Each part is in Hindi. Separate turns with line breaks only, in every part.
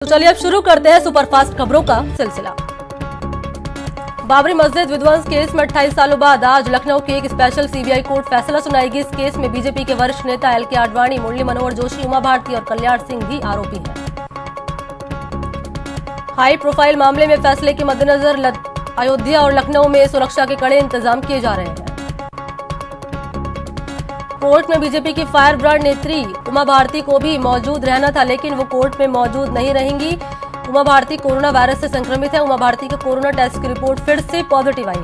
तो चलिए अब शुरू करते हैं सुपरफास्ट खबरों का सिलसिला। बाबरी मस्जिद विध्वंस केस में 28 सालों बाद आज लखनऊ की एक स्पेशल सीबीआई कोर्ट फैसला सुनाएगी। इस केस में बीजेपी के वरिष्ठ नेता एल के आडवाणी, मुरली मनोहर जोशी, उमा भारती और कल्याण सिंह भी आरोपी हैं। हाई प्रोफाइल मामले में फैसले के मद्देनजर अयोध्या और लखनऊ में सुरक्षा के कड़े इंतजाम किए जा रहे हैं। कोर्ट में बीजेपी की फायर ब्रांड नेत्री उमा भारती को भी मौजूद रहना था, लेकिन वो कोर्ट में मौजूद नहीं रहेंगी। उमा भारती कोरोना वायरस से संक्रमित है। उमा भारती के कोरोना टेस्ट की रिपोर्ट फिर से पॉजिटिव आई है।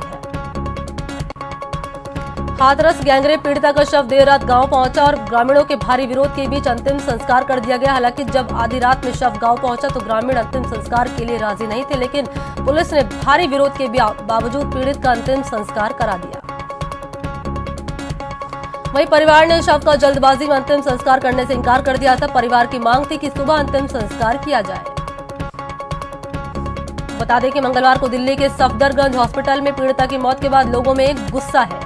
हाथरस गैंगरेप पीड़िता का शव देर रात गांव पहुंचा और ग्रामीणों के भारी विरोध के बीच अंतिम संस्कार कर दिया गया। हालांकि जब आधी रात में शव गांव पहुंचा तो ग्रामीण अंतिम संस्कार के लिए राजी नहीं थे, लेकिन पुलिस ने भारी विरोध के बावजूद पीड़ित का अंतिम संस्कार करा दिया। वहीं परिवार ने शव का जल्दबाजी में अंतिम संस्कार करने से इनकार कर दिया था। परिवार की मांग थी कि सुबह अंतिम संस्कार किया जाए। बता दें कि मंगलवार को दिल्ली के सफदरगंज हॉस्पिटल में पीड़िता की मौत के बाद लोगों में गुस्सा है।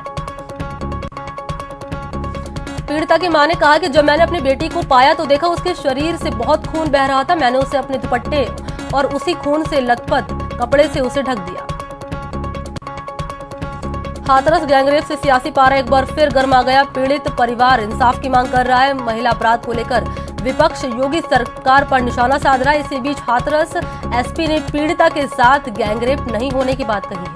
पीड़िता की मां ने कहा कि जब मैंने अपनी बेटी को पाया तो देखा उसके शरीर से बहुत खून बह रहा था। मैंने उसे अपने दुपट्टे और उसी खून से लथपथ कपड़े से उसे ढक दिया। हाथरस गैंगरेप से सियासी पारा एक बार फिर गर्मा गया। पीड़ित परिवार इंसाफ की मांग कर रहा है। महिला अपराध को लेकर विपक्ष योगी सरकार पर निशाना साध रहा है। इसी बीच हाथरस एसपी ने पीड़िता के साथ गैंगरेप नहीं होने की बात कही है।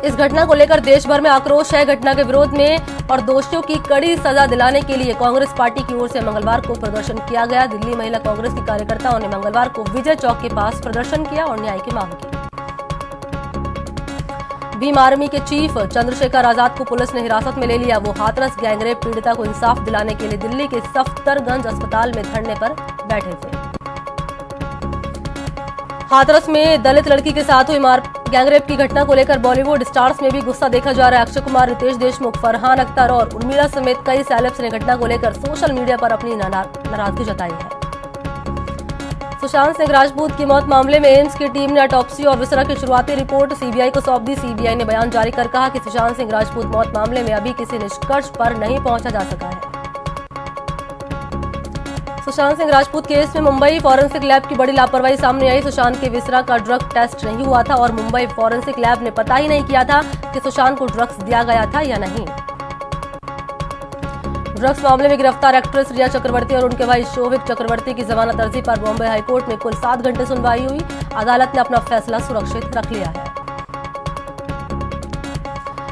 इस घटना को लेकर देश भर में आक्रोश है। घटना के विरोध में और दोषियों की कड़ी सजा दिलाने के लिए कांग्रेस पार्टी की ओर से मंगलवार को प्रदर्शन किया गया। दिल्ली महिला कांग्रेस के कार्यकर्ताओं ने मंगलवार को विजय चौक के पास प्रदर्शन किया और न्याय की मांग की। भीम आर्मी के चीफ चंद्रशेखर आजाद को पुलिस ने हिरासत में ले लिया। वो हाथरस गैंगरेप पीड़िता को इंसाफ दिलाने के लिए दिल्ली के सफदरगंज अस्पताल में धरने पर बैठे थे। हाथरस में दलित लड़की के साथ हुई गैंगरेप की घटना को लेकर बॉलीवुड स्टार्स में भी गुस्सा देखा जा रहा है। अक्षय कुमार, रितेश देशमुख, फरहान अख्तर और उर्मिला समेत कई सेलेब्स ने घटना को लेकर सोशल मीडिया पर अपनी नाराजगी जताई है। सुशांत सिंह राजपूत की मौत मामले में एम्स की टीम ने ऑटोप्सी और विसरा की शुरुआती रिपोर्ट सीबीआई को सौंप दी। सीबीआई ने बयान जारी कर कहा कि सुशांत सिंह राजपूत मौत मामले में अभी किसी निष्कर्ष पर नहीं पहुंचा जा सका है। सुशांत सिंह राजपूत केस में मुंबई फॉरेंसिक लैब की बड़ी लापरवाही सामने आई। सुशांत के विसरा का ड्रग टेस्ट नहीं हुआ था और मुंबई फॉरेंसिक लैब ने पता ही नहीं किया था कि सुशांत को ड्रग्स दिया गया था या नहीं। ड्रग्स मामले में गिरफ्तार एक्ट्रेस रिया चक्रवर्ती और उनके भाई शोभिक चक्रवर्ती की जमानत अर्जी पर बॉम्बे हाईकोर्ट में कुल 7 घंटे सुनवाई हुई। अदालत ने अपना फैसला सुरक्षित रख लिया है।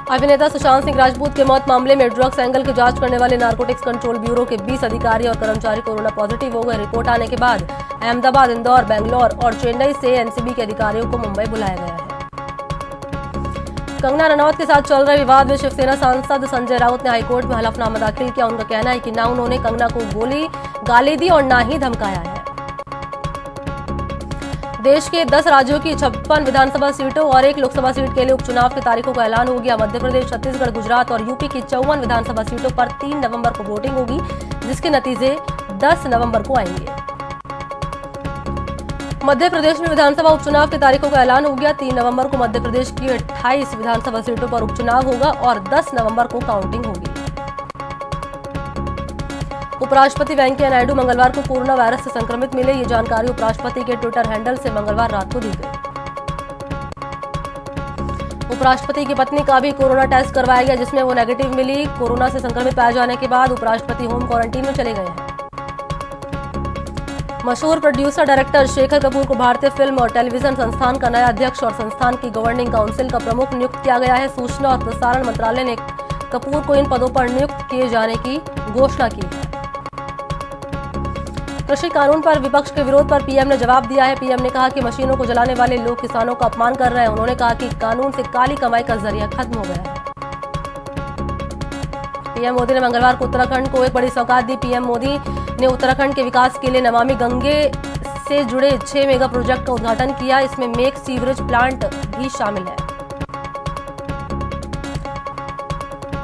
अभिनेता सुशांत सिंह राजपूत के मौत मामले में ड्रग्स एंगल की जांच करने वाले नारकोटिक्स कंट्रोल ब्यूरो के 20 अधिकारी और कर्मचारी कोरोना पॉजिटिव हो गए। रिपोर्ट आने के बाद अहमदाबाद, इंदौर, बेंगलोर और चेन्नई से एनसीबी के अधिकारियों को मुंबई बुलाया गया है। कंगना रनौत के साथ चल रहे विवाद में शिवसेना सांसद संजय राउत ने हाईकोर्ट में हलफनामा दाखिल किया। उनका कहना है कि न उन्होंने कंगना को गाली दी और न ही धमकाया है। देश के 10 राज्यों की 56 विधानसभा सीटों और 1 लोकसभा सीट के लिए उपचुनाव की तारीखों का ऐलान हो गया। मध्य प्रदेश, छत्तीसगढ़, गुजरात और यूपी की 54 विधानसभा सीटों पर 3 नवंबर को वोटिंग होगी, जिसके नतीजे 10 नवंबर को आएंगे। मध्य प्रदेश में विधानसभा उपचुनाव की तारीखों का ऐलान हो गया। 3 नवंबर को मध्य प्रदेश की 28 विधानसभा सीटों पर उपचुनाव होगा और 10 नवंबर को काउंटिंग होगी। उपराष्ट्रपति वेंकैया नायडू मंगलवार को कोरोना वायरस से संक्रमित मिले। ये जानकारी उपराष्ट्रपति के ट्विटर हैंडल से मंगलवार रात को दी गई। उपराष्ट्रपति की पत्नी का भी कोरोना टेस्ट करवाया गया, जिसमें वो नेगेटिव मिली। कोरोना से संक्रमित पाए जाने के बाद उपराष्ट्रपति होम क्वारंटीन में चले गए हैं। मशहूर प्रोड्यूसर डायरेक्टर शेखर कपूर को भारतीय फिल्म और टेलीविजन संस्थान का नया अध्यक्ष और संस्थान की गवर्निंग काउंसिल का प्रमुख नियुक्त किया गया है। सूचना और प्रसारण मंत्रालय ने कपूर को इन पदों पर नियुक्त किए जाने की घोषणा की है। कृषि कानून पर विपक्ष के विरोध पर पीएम ने जवाब दिया है। पीएम ने कहा कि मशीनों को जलाने वाले लोग किसानों का अपमान कर रहे हैं। उन्होंने कहा कि कानून से काली कमाई का जरिया खत्म हो गया है। पीएम मोदी ने मंगलवार को उत्तराखंड को एक बड़ी सौगात दी। पीएम मोदी ने उत्तराखंड के विकास के लिए नमामि गंगे से जुड़े 6 मेगा प्रोजेक्ट का उद्घाटन किया। इसमें मेक सीवरेज प्लांट भी शामिल है।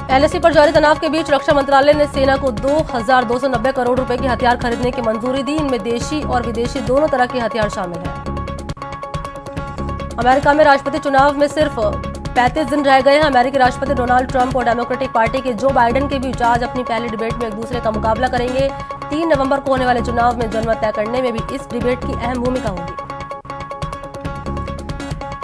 एलएसी पर जारी तनाव के बीच रक्षा मंत्रालय ने सेना को 2290 करोड़ रुपए के हथियार खरीदने की मंजूरी दी। इनमें देशी और विदेशी दोनों तरह के हथियार शामिल हैं। अमेरिका में राष्ट्रपति चुनाव में सिर्फ 35 दिन रह गए हैं। अमेरिकी राष्ट्रपति डोनाल्ड ट्रंप और डेमोक्रेटिक पार्टी के जो बाइडेन के बीच आज अपनी पहली डिबेट में एक दूसरे का मुकाबला करेंगे। 3 नवंबर को होने वाले चुनाव में जनमत तय करने में भी इस डिबेट की अहम भूमिका होगी।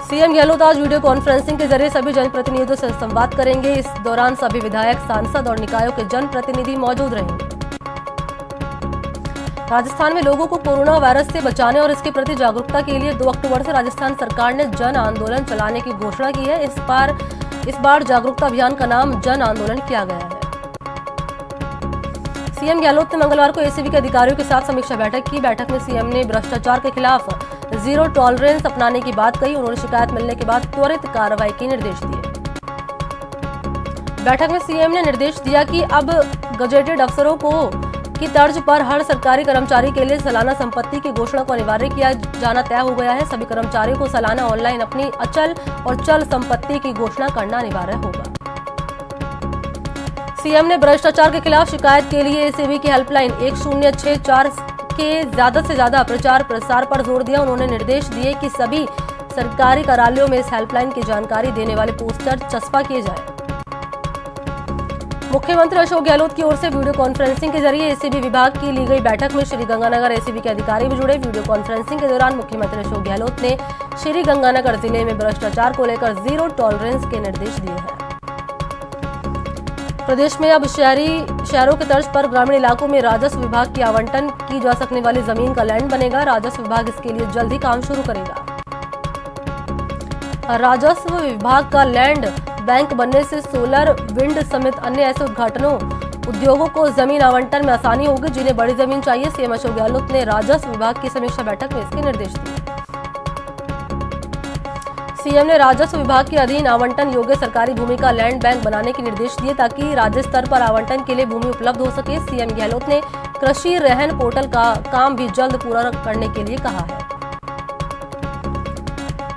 सीएम गहलोत आज वीडियो कॉन्फ्रेंसिंग के जरिए सभी जनप्रतिनिधियों से संवाद करेंगे। इस दौरान सभी विधायक, सांसद और निकायों के जनप्रतिनिधि मौजूद रहेंगे। राजस्थान में लोगों को कोरोना वायरस से बचाने और इसके प्रति जागरूकता के लिए 2 अक्टूबर से राजस्थान सरकार ने जन आंदोलन चलाने की घोषणा की है। इस बार जागरूकता अभियान का नाम जन आंदोलन किया गया है। सीएम गहलोत ने मंगलवार को एसीबी के अधिकारियों के साथ समीक्षा बैठक की। बैठक में सीएम ने भ्रष्टाचार के खिलाफ जीरो टॉलरेंस अपनाने की बात कही। उन्होंने शिकायत मिलने के बाद त्वरित कार्रवाई के निर्देश दिए। बैठक में सीएम ने निर्देश दिया कि अब गजेटेड अफसरों की तर्ज पर हर सरकारी कर्मचारी के लिए सालाना संपत्ति की घोषणा को अनिवार्य किया जाना तय हो गया है। सभी कर्मचारियों को सालाना ऑनलाइन अपनी अचल और चल संपत्ति की घोषणा करना अनिवार्य होगा। सीएम ने भ्रष्टाचार के खिलाफ शिकायत के लिए एसीबी की हेल्पलाइन 1064 के ज्यादा से ज्यादा प्रचार प्रसार पर जोर दिया। उन्होंने निर्देश दिए कि सभी सरकारी कार्यालयों में इस हेल्पलाइन की जानकारी देने वाले पोस्टर चस्पा किए जाए। मुख्यमंत्री अशोक गहलोत की ओर से वीडियो कॉन्फ्रेंसिंग के जरिए एसीबी विभाग की ली गई बैठक में श्रीगंगानगर एसीबी के अधिकारी भी जुड़े। वीडियो कॉन्फ्रेंसिंग के दौरान मुख्यमंत्री अशोक गहलोत ने श्रीगंगानगर जिले में भ्रष्टाचार को लेकर जीरो टॉलरेंस के निर्देश दिए हैं। प्रदेश में अब शहरों के तर्ज पर ग्रामीण इलाकों में राजस्व विभाग की आवंटन की जा सकने वाली जमीन का लैंड बनेगा। राजस्व विभाग इसके लिए जल्द ही काम शुरू करेगा। राजस्व विभाग का लैंड बैंक बनने से सोलर, विंड समेत अन्य ऐसे उद्योगों को जमीन आवंटन में आसानी होगी जिन्हें बड़ी जमीन चाहिए। सीएम अशोक गहलोत ने राजस्व विभाग की समीक्षा बैठक में इसके निर्देश दिए। सीएम ने राजस्व विभाग के अधीन आवंटन योग्य सरकारी भूमि का लैंड बैंक बनाने के निर्देश दिए ताकि राज्य स्तर पर आवंटन के लिए भूमि उपलब्ध हो सके। सीएम गहलोत ने कृषि रहन पोर्टल का काम भी जल्द पूरा करने के लिए कहा है।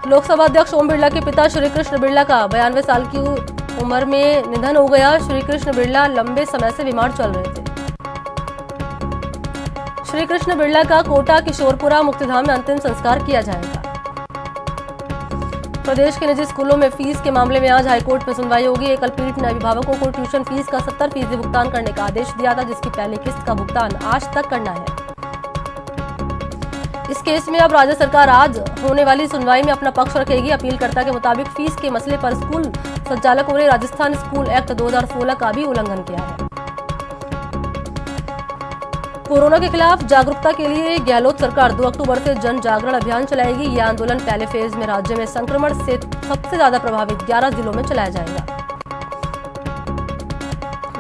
लोकसभा अध्यक्ष ओम बिरला के पिता श्री कृष्ण बिरला का 92 साल की उम्र में निधन हो गया। श्री कृष्ण बिरला लंबे समय से बीमार चल रहे थे। श्री कृष्ण बिरला का कोटा किशोरपुरा मुक्तिधाम में अंतिम संस्कार किया जाएगा। प्रदेश के निजी स्कूलों में फीस के मामले में आज हाईकोर्ट में सुनवाई होगी। एकल पीठ ने अभिभावकों को ट्यूशन फीस का 70% भुगतान करने का आदेश दिया था, जिसकी पहली किस्त का भुगतान आज तक करना है। इस केस में अब राज्य सरकार आज होने वाली सुनवाई में अपना पक्ष रखेगी। अपीलकर्ता के मुताबिक फीस के मसले पर स्कूल संचालकों ने राजस्थान स्कूल एक्ट 2016 का भी उल्लंघन किया है। कोरोना के खिलाफ जागरूकता के लिए गहलोत सरकार 2 अक्टूबर से जन जागरण अभियान चलाएगी। ये आंदोलन पहले फेज में राज्य में संक्रमण से सबसे ज्यादा प्रभावित 11 जिलों में चलाया जाएगा।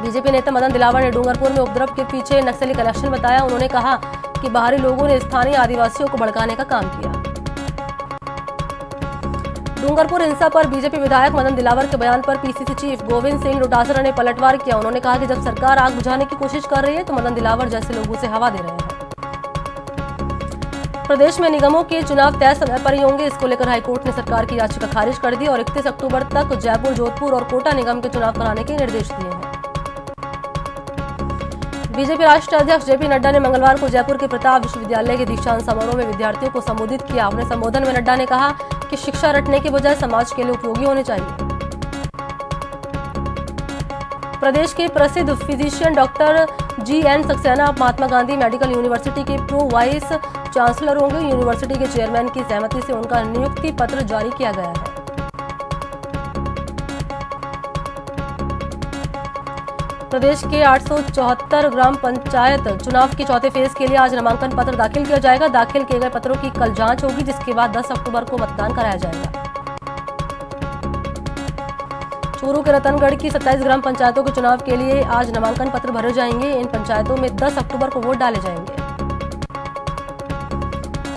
बीजेपी नेता मदन दिलावर ने डूंगरपुर में उपद्रव के पीछे नक्सली कनेक्शन बताया। उन्होंने कहा कि बाहरी लोगों ने स्थानीय आदिवासियों को भड़काने का काम किया। डूंगरपुर हिंसा पर बीजेपी विधायक मदन दिलावर के बयान पर पीसीसी चीफ गोविंद सिंह डोटासरा ने पलटवार किया। उन्होंने कहा कि जब सरकार आग बुझाने की कोशिश कर रही है तो मदन दिलावर जैसे लोगों से हवा दे रहे हैं। प्रदेश में निगमों के चुनाव तय समय पर ही होंगे। इसको लेकर हाईकोर्ट ने सरकार की याचिका खारिज कर दी और 31 अक्टूबर तक जयपुर, जोधपुर और कोटा निगम के चुनाव कराने के निर्देश दिए हैं। बीजेपी राष्ट्रीय अध्यक्ष जेपी नड्डा ने मंगलवार को जयपुर के प्रताप विश्वविद्यालय के दीक्षांत समारोह में विद्यार्थियों को संबोधित किया। अपने संबोधन में नड्डा ने कहा कि शिक्षा रटने के बजाय समाज के लिए उपयोगी होनी चाहिए। प्रदेश के प्रसिद्ध physician doctor GN. Saxena Mahatma Gandhi medical university के प्रो वाइस चांसलर होंगे। यूनिवर्सिटी के चेयरमैन की सहमति से उनका नियुक्ति पत्र जारी किया गया है। प्रदेश के 874 ग्राम पंचायत चुनाव के चौथे फेज के लिए आज नामांकन पत्र दाखिल किया जाएगा। दाखिल किए गए पत्रों की कल जांच होगी, जिसके बाद 10 अक्टूबर को मतदान कराया जाएगा। चूरू के रतनगढ़ की 27 ग्राम पंचायतों के चुनाव के लिए आज नामांकन पत्र भरे जाएंगे। इन पंचायतों में 10 अक्टूबर को वोट डाले जाएंगे।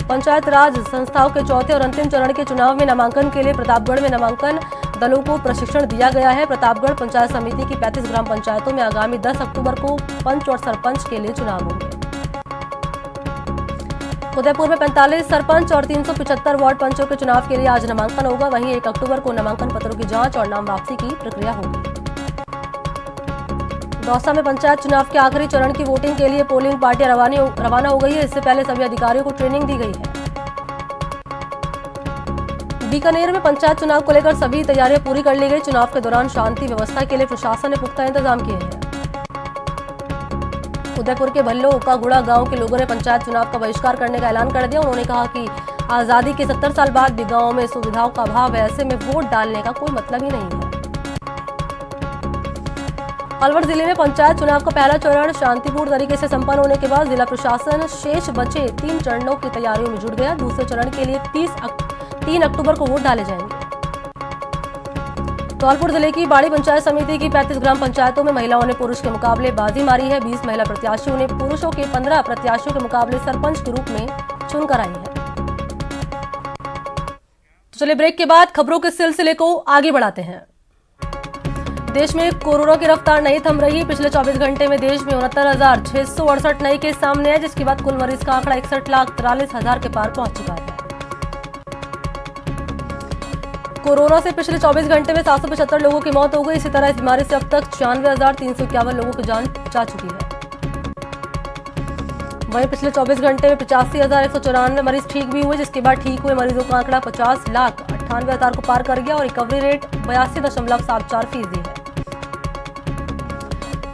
पंचायत राज संस्थाओं के चौथे और अंतिम चरण के चुनाव में नामांकन के लिए प्रतापगढ़ में नामांकन दलों को प्रशिक्षण दिया गया है। प्रतापगढ़ पंचायत समिति की 35 ग्राम पंचायतों में आगामी 10 अक्टूबर को पंच और सरपंच के लिए चुनाव होंगे। उदयपुर में 45 सरपंच और 375 वार्ड पंचों के चुनाव के लिए आज नामांकन होगा। वहीं 1 अक्टूबर को नामांकन पत्रों की जांच और नाम वापसी की प्रक्रिया होगी। दौसा में पंचायत चुनाव के आखिरी चरण की वोटिंग के लिए पोलिंग पार्टियां रवाना हो गई है। इससे पहले सभी अधिकारियों को ट्रेनिंग दी गई है। बीकानेर में पंचायत चुनाव को लेकर सभी तैयारियां पूरी कर ली गई। चुनाव के दौरान शांति व्यवस्था के लिए प्रशासन ने पुख्ता इंतजाम किए हैं। उदयपुर के भल्लो ओकागुड़ा गांव के लोगों ने पंचायत चुनाव का बहिष्कार करने का ऐलान कर दिया। उन्होंने कहा कि आजादी के 70 साल बाद भी गांवों में सुविधाओं का अभाव है, ऐसे में वोट डालने का कोई मतलब ही नहीं है। अलवर जिले में पंचायत चुनाव का पहला चरण शांतिपूर्ण तरीके से संपन्न होने के बाद जिला प्रशासन शेष बचे 3 चरणों की तैयारियों में जुट गया। दूसरे चरण के लिए 3 अक्टूबर को वोट डाले जाएंगे। धौलपुर जिले की बाड़ी पंचायत समिति की 35 ग्राम पंचायतों में महिलाओं ने पुरुष के मुकाबले बाजी मारी है। 20 महिला प्रत्याशियों ने पुरुषों के 15 प्रत्याशियों के मुकाबले सरपंच के रूप में चुनकर आई है। तो चलिए ब्रेक के बाद खबरों के सिलसिले को आगे बढ़ाते हैं। देश में कोरोना की रफ्तार नहीं थम रही। पिछले 24 घंटे में देश में 69,668 नए केस सामने आए, जिसके बाद कुल मरीज का आंकड़ा 61,43,000 के पार पहुंच चुका है। कोरोना से पिछले 24 घंटे में 775 लोगों की मौत हो गई। इसी तरह इस बीमारी से अब तक 96,351 लोगों की जान जा चुकी है। वहीं पिछले 24 घंटे में 85,194 मरीज ठीक भी हुए, जिसके बाद ठीक हुए मरीजों का आंकड़ा 50,98,000 को पार कर गया और रिकवरी रेट 82.74% है।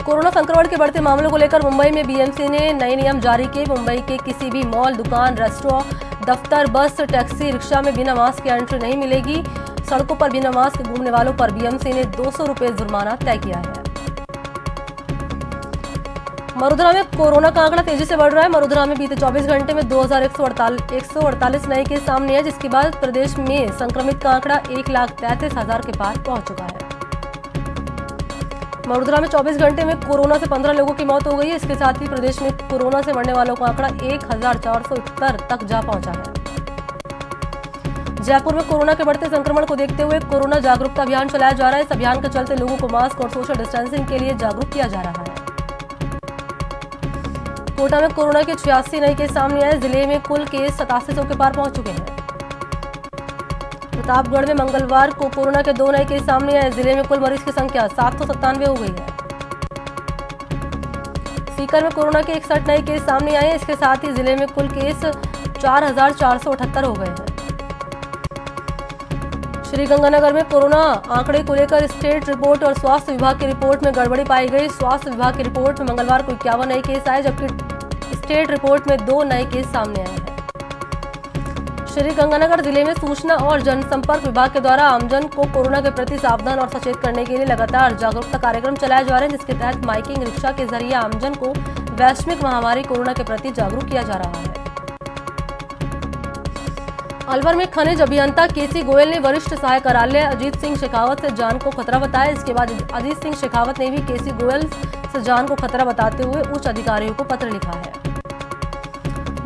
कोरोना संक्रमण के बढ़ते मामलों को लेकर मुंबई में बीएमसी ने नए नियम जारी किए। मुंबई के किसी भी मॉल, दुकान, रेस्टोरेंट, दफ्तर, बस, टैक्सी, रिक्शा में बिना मास्क के एंट्री नहीं मिलेगी। सड़कों पर बिना मास्क घूमने वालों पर बीएमसी ने 200 रुपये जुर्माना तय किया है। मरुधरा में कोरोना का आंकड़ा तेजी से बढ़ रहा है। मरुधरा में बीते 24 घंटे में 2,148 नए केस सामने हैं, जिसके बाद प्रदेश में संक्रमित का आंकड़ा 1,33,000 के पार पहुंच चुका है। मरुधरा में 24 घंटे में कोरोना से 15 लोगों की मौत हो गई है। इसके साथ ही प्रदेश में कोरोना से मरने वालों का आंकड़ा 1,471 तक जा पहुंचा है। जयपुर में कोरोना के बढ़ते संक्रमण को देखते हुए कोरोना जागरूकता अभियान चलाया जा रहा है। इस अभियान के चलते लोगों को मास्क और सोशल डिस्टेंसिंग के लिए जागरूक किया जा रहा है। कोटा में कोरोना के 86 नए केस सामने आए। जिले में कुल केस 8700 के पार पहुंच चुके हैं। प्रतापगढ़ में मंगलवार को कोरोना के 2 नए केस सामने आए। जिले में कुल मरीज की संख्या 797 हो गई है। सीकर में कोरोना के 61 नए केस सामने आए। इसके साथ ही जिले में कुल केस 4,478 हो गए हैं। श्रीगंगानगर में कोरोना आंकड़े को लेकर स्टेट रिपोर्ट और स्वास्थ्य विभाग की रिपोर्ट में गड़बड़ी पाई गई। स्वास्थ्य विभाग की रिपोर्ट में मंगलवार को 51 नए केस आए, जबकि स्टेट रिपोर्ट में 2 नए केस सामने आए हैं। श्रीगंगानगर जिले में सूचना और जनसंपर्क विभाग के द्वारा आमजन को कोरोना के प्रति सावधान और सचेत करने के लिए लगातार जागरूकता कार्यक्रम चलाए जा रहे हैं, जिसके तहत माइकिंग रिक्शा के जरिए आमजन को वैश्विक महामारी कोरोना के प्रति जागरूक किया जा रहा है। अलवर में खनिज अभियंता केसी गोयल ने वरिष्ठ सहायक कार्यालय अजीत सिंह शेखावत से जान को खतरा बताया। इसके बाद अजीत सिंह शेखावत ने भी केसी गोयल से जान को खतरा बताते हुए उच्च अधिकारियों को पत्र लिखा है।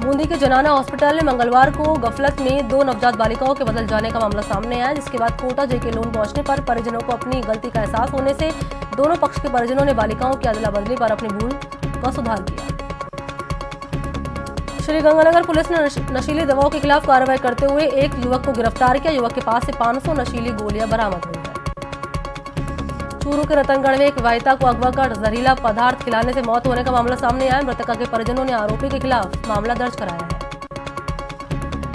बूंदी के जनाना हॉस्पिटल में मंगलवार को गफलत में 2 नवजात बालिकाओं के बदल जाने का मामला सामने आया, जिसके बाद कोटा जेके लोन पहुंचने पर परिजनों को अपनी गलती का एहसास होने से दोनों पक्ष के परिजनों ने बालिकाओं की अदला बदली पर अपनी भूल का सुधार किया। श्रीगंगानगर पुलिस ने नशीली दवाओं के खिलाफ कार्रवाई करते हुए एक युवक को गिरफ्तार किया। युवक के पास से 500 नशीली गोलियां बरामद हुई है। चूरू के रतनगढ़ में एक विवाहिता को अगवा कर जहरीला पदार्थ खिलाने से मौत होने का मामला सामने आया। मृतका के परिजनों ने आरोपी के खिलाफ मामला दर्ज कराया है।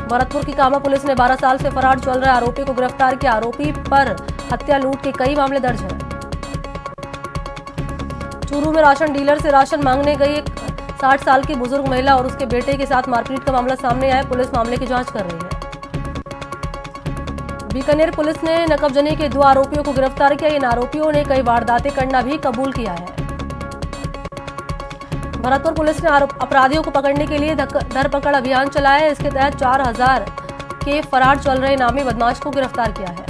भरतपुर की कामा पुलिस ने 12 साल से फरार चल रहे आरोपी को गिरफ्तार किया। आरोपी पर हत्या, लूट के कई मामले दर्ज हैं। चूरू में राशन डीलर से राशन मांगने गई एक 60 साल की बुजुर्ग महिला और उसके बेटे के साथ मारपीट का मामला सामने आया। पुलिस मामले की जांच कर रही है। बीकानेर पुलिस ने नकबजनी के 2 आरोपियों को गिरफ्तार किया। इन आरोपियों ने कई वारदातें करना भी कबूल किया है। भरतपुर पुलिस ने अपराधियों को पकड़ने के लिए धरपकड़ अभियान चलाया है। इसके तहत 4000 के फरार चल रहे नामी बदमाश को गिरफ्तार किया है।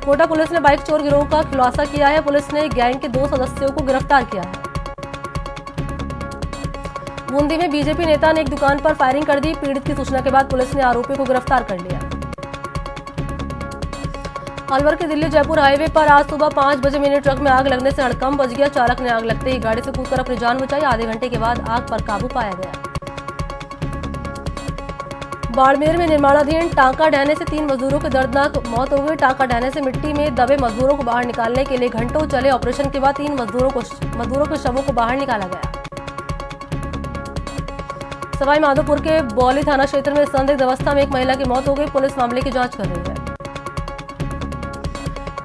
कोटा पुलिस ने बाइक चोर गिरोह का खुलासा किया है। पुलिस ने गैंग के 2 सदस्यों को गिरफ्तार किया है। बूंदी में बीजेपी नेता ने एक दुकान पर फायरिंग कर दी। पीड़ित की सूचना के बाद पुलिस ने आरोपी को गिरफ्तार कर लिया। अलवर के दिल्ली जयपुर हाईवे पर आज सुबह 5 बजे मिनी ट्रक में आग लगने से हड़कंप मच गया। चालक ने आग लगते ही गाड़ी से कूदकर अपनी जान बचाई। आधे घंटे के बाद आग पर काबू पाया गया। बाड़मेर में निर्माणाधीन टांका ढहने से 3 मजदूरों की दर्दनाक मौत हो गई। टांका ढहने से मिट्टी में दबे मजदूरों को बाहर निकालने के लिए घंटों चले ऑपरेशन के बाद 3 मजदूरों के शवों को बाहर निकाला गया। सवाई माधोपुर के बौली थाना क्षेत्र में संदिग्ध अवस्था में एक महिला की मौत हो गई। पुलिस मामले की जांच कर रही है।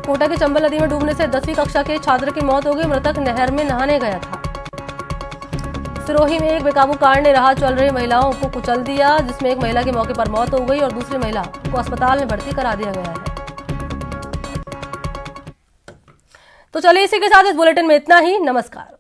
कोटा के चंबल नदी में डूबने से 10वीं कक्षा के छात्र की मौत हो गई। मृतक नहर में नहाने गया था। सिरोही में एक बेकाबू कार ने राह चल रही महिलाओं को कुचल दिया, जिसमें एक महिला की मौके पर मौत हो गई और दूसरी महिला को अस्पताल में भर्ती करा दिया गया है। तो चलिए इसी के साथ इस बुलेटिन में इतना ही। नमस्कार।